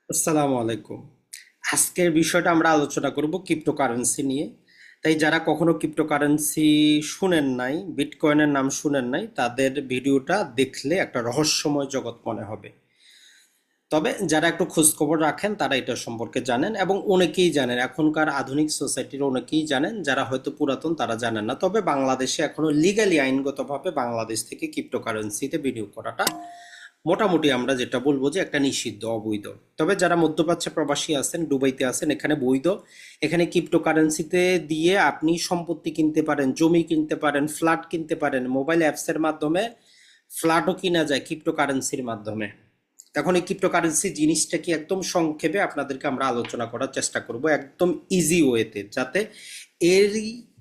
আসসালামু আলাইকুম। আজকের বিষয়টা আমরা আলোচনা করব ক্রিপ্টোকারেন্সি নিয়ে। তাই যারা কখনো ক্রিপ্টোকারেন্সি শুনেন নাই, বিটকয়েনের নাম শুনেন নাই, তাদের ভিডিওটা দেখলে একটা রহস্যময় জগৎ মনে হবে। তবে যারা একটু খোঁজখবর রাখেন তারা এটা সম্পর্কে জানেন, এবং অনেকেই জানেন, এখনকার আধুনিক সোসাইটির অনেকেই জানেন, যারা হয়তো পুরাতন তারা জানেন না। তবে বাংলাদেশে এখনো লিগ্যালি আইনগতভাবে বাংলাদেশ থেকে ক্রিপ্টোকারেন্সিতে বিনিয়োগ করাটা মোটামুটি আমরা যেটা বলবো যে একটা নিষিদ্ধ, অবৈধ। তবে যারা মধ্যপ্রাচ্যে প্রবাসী আছেন, দুবাইতে আছেন, এখানে বৈধ। এখানে ক্রিপ্টোকারেন্সিতে দিয়ে আপনি সম্পত্তি কিনতে পারেন, জমি কিনতে পারেন, ফ্ল্যাট কিনতে পারেন, মোবাইল অ্যাপসের মাধ্যমে ফ্ল্যাটও কিনা যায় ক্রিপ্টোকারেন্সির মাধ্যমে। এখন এই ক্রিপ্টোকারেন্সি জিনিসটা কি একদম সংক্ষেপে আপনাদেরকে আমরা আলোচনা করার চেষ্টা করব, একদম ইজি ওয়েতে, যাতে এর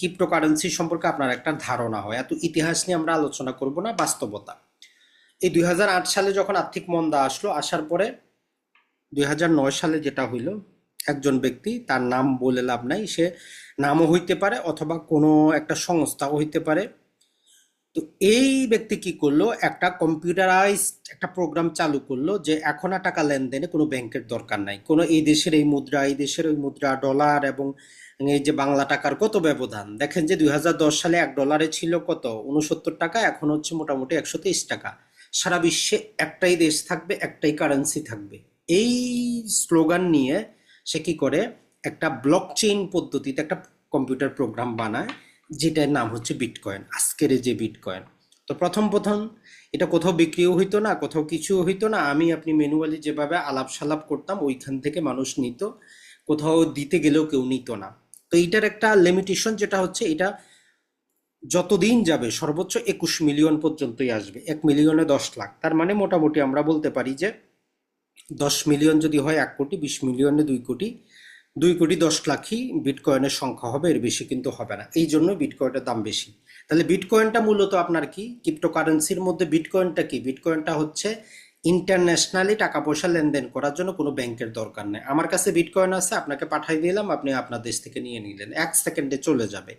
ক্রিপ্টোকারেন্সি সম্পর্কে আপনার একটা ধারণা হয়। এত ইতিহাস নিয়ে আমরা আলোচনা করব না, বাস্তবতা। এই 2008 সালে যখন আর্থিক মন্দা আসলো, আসার পরে 2009 সালে যেটা হইল, একজন ব্যক্তি, তার নাম বলে লাভ নাই, সে নামও হইতে পারে অথবা কোনো একটা সংস্থাও হইতে পারে। তো এই ব্যক্তি কি করলো, একটা কম্পিউটারাইজড একটা প্রোগ্রাম চালু করলো, যে এখন আর টাকা লেনদেনে কোনো ব্যাংকের দরকার নাই, কোনো এই দেশের এই মুদ্রা, এই দেশের ওই মুদ্রা, ডলার এবং এই যে বাংলা টাকার কত ব্যবধান দেখেন, যে 2010 সালে $1 ছিল কত, 69 টাকা, এখন হচ্ছে মোটামুটি 123 টাকা। সারা বিশ্বে একটাই দেশ থাকবে, একটাই কারেন্সি থাকবে। এই স্লোগান নিয়ে সে কি করে, একটা ব্লক চেইন পদ্ধতিতে একটা কম্পিউটার প্রোগ্রাম বানায়, যেটার নাম হচ্ছে বিটকয়েন, আজকের এই যে বিটকয়েন। তো প্রথম প্রথম এটা কোথাও বিক্রিও হইতো না, কোথাও কিছু হইতো না, আমি আপনি ম্যানুয়ালি যেভাবে আলাপ সালাপ করতাম ওইখান থেকে মানুষ নিত, কোথাও দিতে গেলেও কেউ নিত না। তো এইটার একটা লিমিটেশন যেটা হচ্ছে, এটা যতদিন যাবে সর্বোচ্চ 21 মিলিয়ন পর্যন্তই আসবে, 1 মিলিয়নে 10 লাখ, তার মানে মোটামুটি আমরা বলতে পারি যে 10 মিলিয়ন যদি হয় 1 কোটি, 20 মিলিয়নে 2 কোটি, 2 কোটি 10 লাখই বিটকয়েনের সংখ্যা হবে, এর বেশি কিন্তু হবে না। এই জন্য বিটকয়েনের দাম বেশি। তাহলে বিটকয়েনটা মূলত আপনার কি, ক্রিপ্টোকারেন্সির মধ্যে বিটকয়েনটা কি, বিটকয়েনটা হচ্ছে ইন্টারন্যাশনালি টাকা পয়সা লেনদেন করার জন্য কোনো ব্যাংকের দরকার নেই। আমার কাছে বিটকয়েন আছে, আপনাকে পাঠাই দিলাম, আপনি আপনার দেশ থেকে নিয়ে নিলেন, 1 সেকেন্ডে চলে যাবে।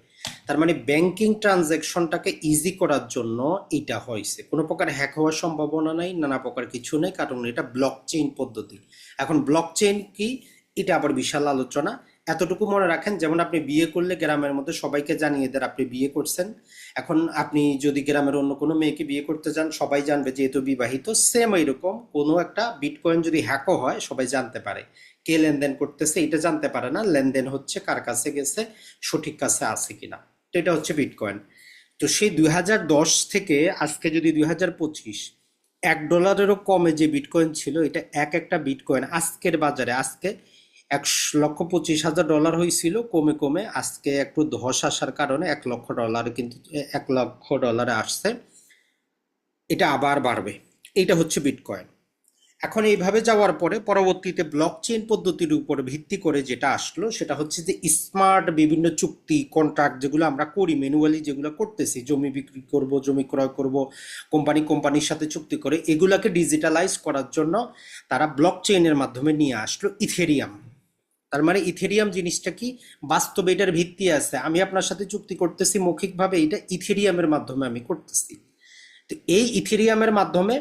তার মানে ব্যাংকিং ট্রানজ্যাকশনটাকে ইজি করার জন্য এটা হয়েছে, কোনো প্রকার হ্যাক হওয়ার সম্ভাবনা নাই, নানা প্রকার কিছু নেই, কারণ এটা ব্লক চেইন পদ্ধতি। এখন ব্লক চেইন কি, এটা আবার বিশাল আলোচনা। এতটুকু মনে রাখেন, যেমন আপনি বিয়ে করলে গ্রামের মধ্যে সবাইকে জানিয়ে দেন আপনি বিয়ে করছেন। এখন আপনি যদি গ্রামের অন্য কোনো মেয়েকে বিয়ে করতে যান, সবাই জানবে যেহেতু বিবাহিত। সেম এইরকম কোনো একটা বিটকয়েন যদি হ্যাকও হয়, সবাই জানতে পারে কে লেনদেন করতেছে, এটা জানতে পারে না লেনদেন হচ্ছে কার কাছে গেছে, সঠিক কাছে আছে কিনা। তো এটা হচ্ছে বিটকয়েন। তো সেই 2010 থেকে আজকে যদি 2025, $1 কমে যে বিটকয়েন ছিল, এটা এক একটা বিটকয়েন আজকের বাজারে, আজকে 1,25,000 ডলার হয়েছিল, কমে কমে আজকে একটু ধস আসার কারণে $1 লক্ষ কিন্তু, $1 লক্ষ আসছে। এটা আবার বাড়বে। এটা হচ্ছে বিটকয়েন। এখন এইভাবে যাওয়ার পরে পরবর্তীতে ব্লক চেইন পদ্ধতির উপর ভিত্তি করে যেটা আসলো, সেটা হচ্ছে যে স্মার্ট বিভিন্ন চুক্তি, কন্ট্রাক্ট যেগুলো আমরা করি ম্যানুয়ালি, যেগুলো করতেছি, জমি বিক্রি করব, জমি ক্রয় করব, কোম্পানির সাথে চুক্তি করে, এগুলাকে ডিজিটালাইজ করার জন্য তারা ব্লক চেইনের মাধ্যমে নিয়ে আসলো ইথেরিয়াম। তার মানে ইথেরিয়াম জিনিসটা কি, বাস্তবে এটার ভিত্তি আছে, আমি আপনার সাথে চুক্তি করতেছি মৌখিকভাবে, এটা ইথেরিয়ামের মাধ্যমে আমি করতেছি। তো এই ইথেরিয়ামের মাধ্যমে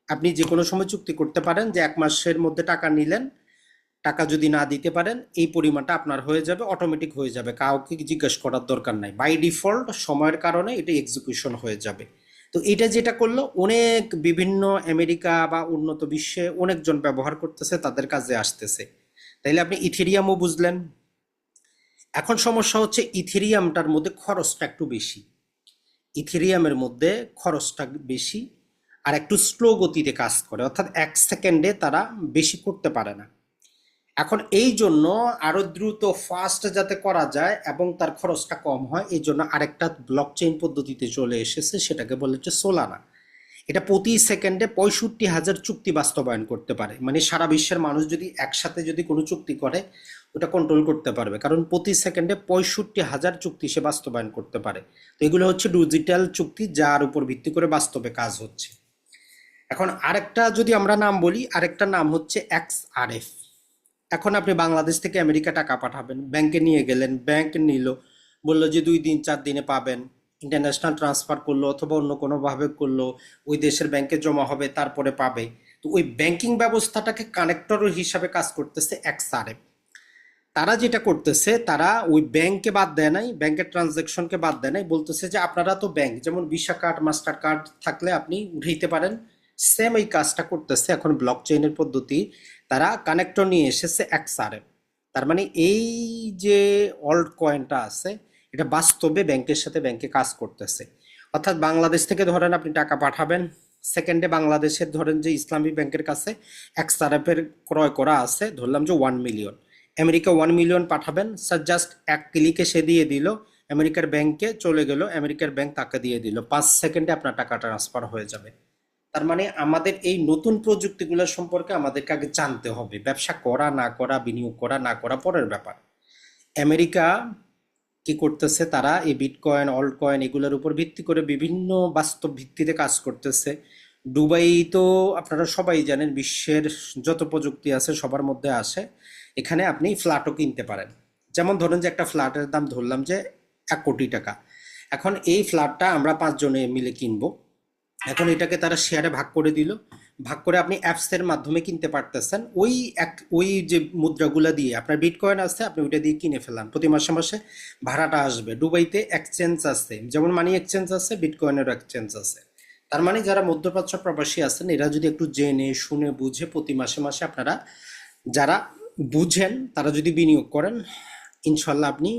আপনি যে কোনো সময় চুক্তি করতে পারেন, যে 1 মাসের মধ্যে টাকা নিলেন, টাকা যদি না দিতে পারেন এই পরিমাণটা আপনার হয়ে যাবে, অটোমেটিক হয়ে যাবে, কাউকে জিজ্ঞেস করার দরকার নাই, বাই ডিফল্ট সময়ের কারণে এটা এক্সিকিউশন হয়ে যাবে। তো এটা যেটা করলো, অনেক বিভিন্ন আমেরিকা বা উন্নত বিশ্বে অনেকজন ব্যবহার করতেছে, তাদের কাজে আসতেছে। তাইলে আপনি ইথেরিয়ামও বুঝলেন। এখন সমস্যা হচ্ছে ইথেরিয়ামটার মধ্যে খরচটা একটু বেশি, ইথেরিয়ামের মধ্যে খরচটা বেশি, আর একটু স্লো গতিতে কাজ করে, অর্থাৎ 1 সেকেন্ডে তারা বেশি করতে পারে না। এখন এই জন্য আরো দ্রুত ফাস্ট যাতে করা যায় এবং তার খরচটা কম হয়, এই জন্য আরেকটা ব্লক চেইন পদ্ধতিতে চলে এসেছে, সেটাকে বলে হচ্ছে সোলানা। এটা প্রতি সেকেন্ডে 65,000 চুক্তি বাস্তবায়ন করতে পারে, মানে সারা বিশ্বের মানুষ যদি একসাথে যদি কোনো চুক্তি করে, ওটা কন্ট্রোল করতে পারবে, কারণ প্রতি সেকেন্ডে 65,000 চুক্তি সে বাস্তবায়ন করতে পারে। তো এগুলো হচ্ছে ডিজিটাল চুক্তি, যার উপর ভিত্তি করে বাস্তবে কাজ হচ্ছে। এখন আরেকটা যদি আমরা নাম বলি, আরেকটা নাম হচ্ছে XRF। এখন আপনি বাংলাদেশ থেকে আমেরিকা টাকা পাঠাবেন, ব্যাংকে নিয়ে গেলেন, ব্যাংক নিল, বললো যে 2 দিন 4 দিনে পাবেন। ইন্টারন্যাশনাল ট্রান্সফার করলো অথবা অন্য কোনোভাবে করলো, ওই দেশের ব্যাংকে জমা হবে, তারপরে পাবে। তো ওই ব্যাংকিং ব্যবস্থাটাকে কানেক্টর হিসাবে কাজ করতেছে এক্সআরএফ। তারা যেটা করতেছে, তারা ওই ব্যাংককে বাদ দেয় নাই, ব্যাংকের ট্রানজাকশনকে বাদ দেয় নাই, বলতেছে যে আপনারা তো ব্যাংক, যেমন ভিসা কার্ড মাস্টার কার্ড থাকলে আপনি উঠাইতে পারেন, সেম এই কাজটা করতেছে এখন ব্লক চেইনের পদ্ধতি। তারা কানেক্টর নিয়ে এসেছে এক্সআরএফ। তার মানে এই যে অল্ট কয়েনটা আছে, এটা বাস্তবে ব্যাংকের সাথে ব্যাংকে কাজ করতেছে। অর্থাৎ বাংলাদেশ থেকে ধরেন আপনি টাকা পাঠাবেন, সেকেন্ডে বাংলাদেশের ধরেন যে ইসলামী ব্যাংকের কাছে এক্সআরএফ এর ক্রয় করা আছে, ধরলাম যে 1 মিলিয়ন, আমেরিকা 1 মিলিয়ন পাঠাবেন, স্যার জাস্ট এক ক্লিকে সে দিয়ে দিল, আমেরিকার ব্যাংকে চলে গেল, আমেরিকার ব্যাংক তাকে দিয়ে দিল, 5 সেকেন্ডে আপনার টাকা ট্রান্সফার হয়ে যাবে। তার মানে আমাদের এই নতুন প্রযুক্তিগুলো সম্পর্কে আমাদেরকে আগে জানতে হবে। ব্যবসা করা না করা, বিনিয়োগ করা না করা পরের ব্যাপার। আমেরিকা কি করতেছে, তারা এই বিটকয়েন, অল্ট কয়েন এগুলোর উপর ভিত্তি করে বিভিন্ন বাস্তব ভিত্তিতে কাজ করতেছে। দুবাই তো আপনারা সবাই জানেন বিশ্বের যত প্রযুক্তি আছে সবার মধ্যে আসে। এখানে আপনি ফ্ল্যাটও কিনতে পারেন। যেমন ধরেন যে একটা ফ্ল্যাটের দাম ধরলাম যে 1 কোটি টাকা। এখন এই ফ্ল্যাটটা আমরা 5 জনে মিলে কিনবো। এখন এটাকে তারা শেয়ারে ভাগ করে দিল, ভাগ করে আপনি অ্যাপসের মাধ্যমে কিনতে পারতেছেন। ওই যে মুদ্রাগুলা দিয়ে আপনার বিটকয়েন আছে, আপনি ওইটা দিয়ে কিনে ফেলান, প্রতি মাসে মাসে ভাড়াটা আসবে। দুবাইতে এক্সচেঞ্জ আছে, যেমন মানি এক্সচেঞ্জ আছে, বিটকয়েনেরও এক্সচেঞ্জ আছে। তার মানে যারা মধ্যপ্রাচ্য প্রবাসী আছেন, এরা যদি একটু জেনে শুনে বুঝে প্রতি মাসে মাসে আপনারা যারা বুঝেন তারা যদি বিনিয়োগ করেন, ইনশাল্লাহ আপনি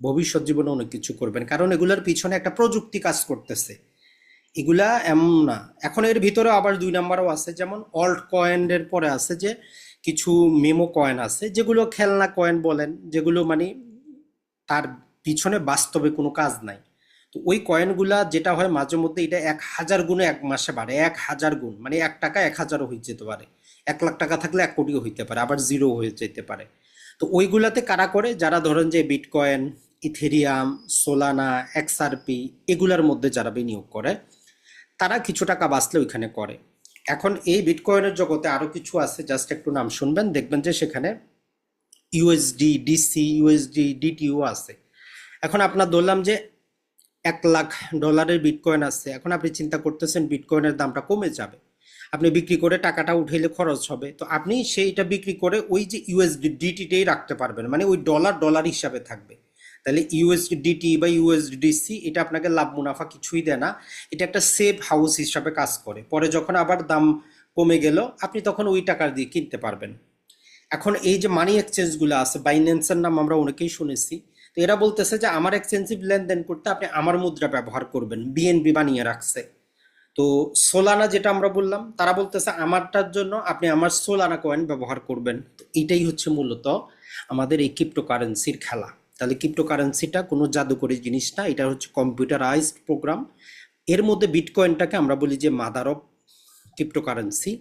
ভবিষ্যৎ জীবনে অনেক কিছু করবেন। কারণ এগুলোর পিছনে একটা প্রযুক্তি কাজ করতেছে, এগুলা এমন না। এখন এর ভিতরে আবার 2 নাম্বারও আছে, যেমন অল্ট কয়েনের পরে আছে যে কিছু মেমো কয়েন আছে, যেগুলো খেলনা কয়েন বলেন, যেগুলো মানে তার পিছনে বাস্তবে কোনো কাজ নাই। তো ওই কয়েনগুলা যেটা হয় মাঝে মধ্যে, এটা 1000 গুণে এক মাসে বাড়ে, 1000 গুণ, মানে 1 টাকা 1000ও হয়ে যেতে পারে, 1 লাখ টাকা থাকলে 1 কোটিও হইতে পারে, আবার জিরো হয়ে যেতে পারে। তো ওইগুলাতে কারা করে, যারা ধরেন যে বিটকয়েন, ইথেরিয়াম, সোলানা, এক্সআরপি এগুলার মধ্যে যারা বিনিয়োগ করে, তারা কিছু টাকা বাঁচলে ওইখানে করে। এখন এই বিটকয়েনের জগতে আরো কিছু আছে, জাস্ট একটু নাম শুনবেন, দেখবেন যে সেখানে ইউএসডি ডিসি, ইউএসডি ডিটিও আছে। এখন আপনার ধরলাম যে $1 লাখ বিটকয়েন আছে। এখন আপনি চিন্তা করতেছেন বিটকয়েনের দামটা কমে যাবে, আপনি বিক্রি করে টাকাটা উঠাইলে খরচ হবে, তো আপনি সেইটা বিক্রি করে ওই যে ইউএসডিটিটাই রাখতে পারবেন, মানে ওই ডলার ডলার হিসাবে থাকবে। তাহলে ইউএসডিটি বা ইউএসডিসি এটা আপনাকে লাভ মুনাফা কিছুই দেয় না, এটা একটা সেফ হাউস হিসাবে কাজ করে। পরে যখন আবার দাম কমে গেল, আপনি তখন ওই টাকা দিয়ে কিনতে পারবেন। এখন এই যে মানি এক্সচেঞ্জগুলো আছে, বাইন্যান্সের নাম আমরা অনেকেই শুনেছি, তো এরা বলতেছে যে আমার এক্সচেঞ্জিভ লেনদেন করতে আপনি আমার মুদ্রা ব্যবহার করবেন, বিএনবি বানিয়ে রাখছে। তো সোলানা যেটা আমরা বললাম, তারা বলতেছে আমারটার জন্য আপনি আমার সোলানা কয়েন ব্যবহার করবেন। তো এটাই হচ্ছে মূলত আমাদের এই ক্রিপ্টোকারেন্সির খেলা। তাহলে ক্রিপ্টোকারেন্সিটা কোনো জাদুকরী জিনিস না, এটা হচ্ছে কম্পিউটারাইজড প্রোগ্রাম। এর মধ্যে বিটকয়েনটাকে আমরা বলি যে মাদার অফ ক্রিপ্টোকারেন্সি।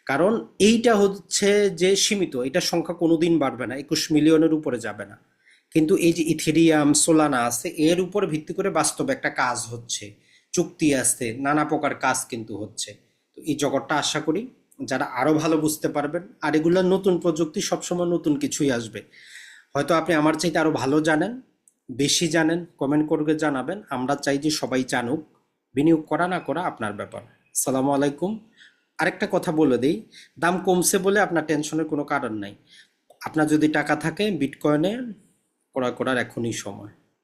কারণ এইটা হচ্ছে যে সীমিত, এটার সংখ্যা কোনোদিন বাড়বে না, 21 মিলিয়নের উপরে যাবে না। কিন্তু এই যে ইথেরিয়াম, সোলানা আছে, এর উপর ভিত্তি করে বাস্তবে একটা কাজ হচ্ছে, চুক্তি আছে, নানা প্রকার কাজ কিন্তু হচ্ছে। তো এই জগৎটা আশা করি যারা আরো ভালো বুঝতে পারবেন, আর এগুলো নতুন প্রযুক্তি, সবসময় নতুন কিছুই আসবে। হয়তো আপনি আমার চাইতে আরো ভালো জানেন, বেশি জানেন, কমেন্ট করে জানাবেন। আমরা চাই যে সবাই জানুক, বিনিয়োগ করা না করা আপনার ব্যাপার। সালামু আলাইকুম। আরেকটা কথা বলে দেই, দাম কমছে বলে আপনার টেনশনের কোনো কারণ নাই। আপনার যদি টাকা থাকে, বিটকয়েনে ক্রয় করার এখনই সময়।